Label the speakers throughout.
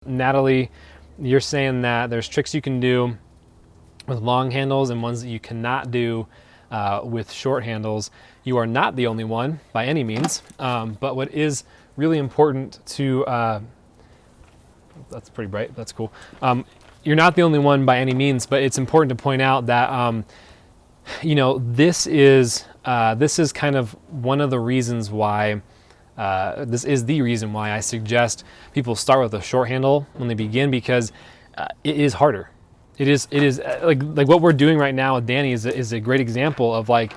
Speaker 1: Natalie, you're saying that there's tricks you can do with long handles and ones that you cannot do with short handles. You are not the only one by any means, but what is really important to, that's pretty bright, that's cool. You're not the only one by any means, but it's important to point out that, you know, this is kind of one of the reasons why, this is the reason why I suggest people start with a short handle when they begin, because it is harder. It is like what we're doing right now with Danny is a great example of like,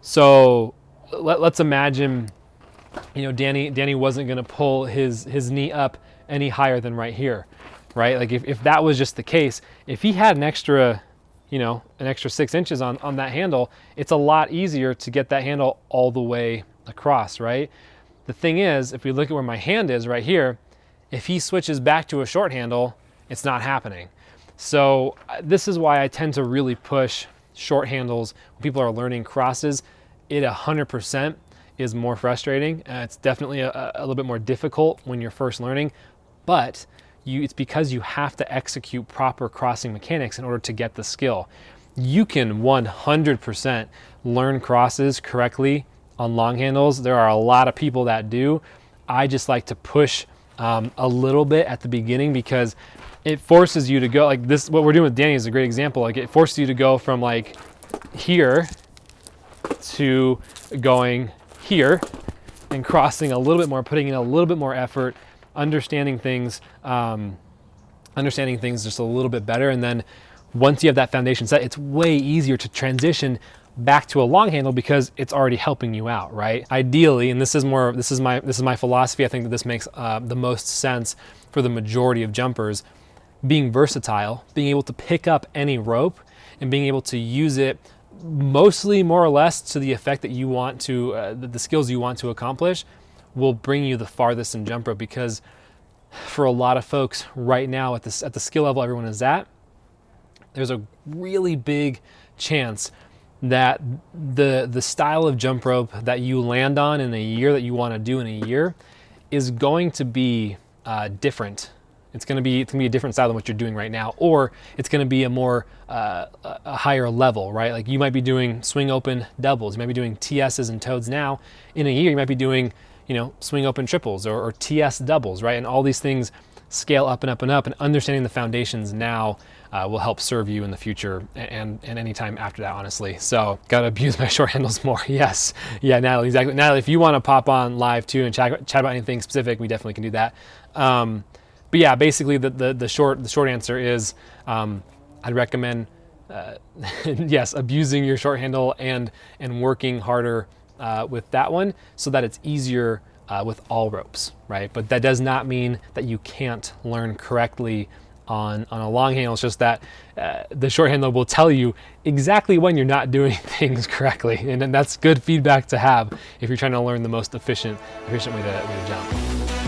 Speaker 1: so let's imagine, you know, Danny wasn't going to pull his knee up any higher than right here, right? Like if that was just the case, if he had an extra 6 inches on that handle, it's a lot easier to get that handle all the way across, right? The thing is, if we look at where my hand is right here, if he switches back to a short handle, it's not happening. So this is why I tend to really push short handles when people are learning crosses. It 100% is more frustrating. It's definitely a little bit more difficult when you're first learning, but it's because you have to execute proper crossing mechanics in order to get the skill. You can 100% learn crosses correctly on long handles. There are a lot of people that do. I just like to push a little bit at the beginning because it forces you to go like this. What we're doing with Danny is a great example. Like it forces you to go from like here to going here and crossing a little bit more, putting in a little bit more effort, understanding things just a little bit better. And then once you have that foundation set, it's way easier to transition back to a long handle because it's already helping you out, right? Ideally, and this is my philosophy, I think that this makes the most sense for the majority of jumpers, being versatile, being able to pick up any rope and being able to use it mostly more or less to the effect that you want to, the skills you want to accomplish will bring you the farthest in jump rope. Because for a lot of folks right now at the skill level everyone is at, there's a really big chance that the style of jump rope that you land on in a year, that you want to do in a year, is going to be different. It's going to be a different style than what you're doing right now, or it's going to be a more a higher level, right? Like you might be doing swing open doubles, you might be doing TSs and toads now. In a year, you might be doing, you know, swing open triples or TS doubles, right? And all these things scale up and up and up, and understanding the foundations now will help serve you in the future and any time after that, honestly. So gotta abuse my short handles more. Yes. Yeah, Natalie, exactly. Natalie, if you want to pop on live too and chat about anything specific, we definitely can do that. But yeah, basically the short answer is I'd recommend yes, abusing your short handle and working harder with that one so that it's easier with all ropes, right? But that does not mean that you can't learn correctly on a long handle. It's just that the short handle will tell you exactly when you're not doing things correctly, and that's good feedback to have if you're trying to learn the most efficient way to jump.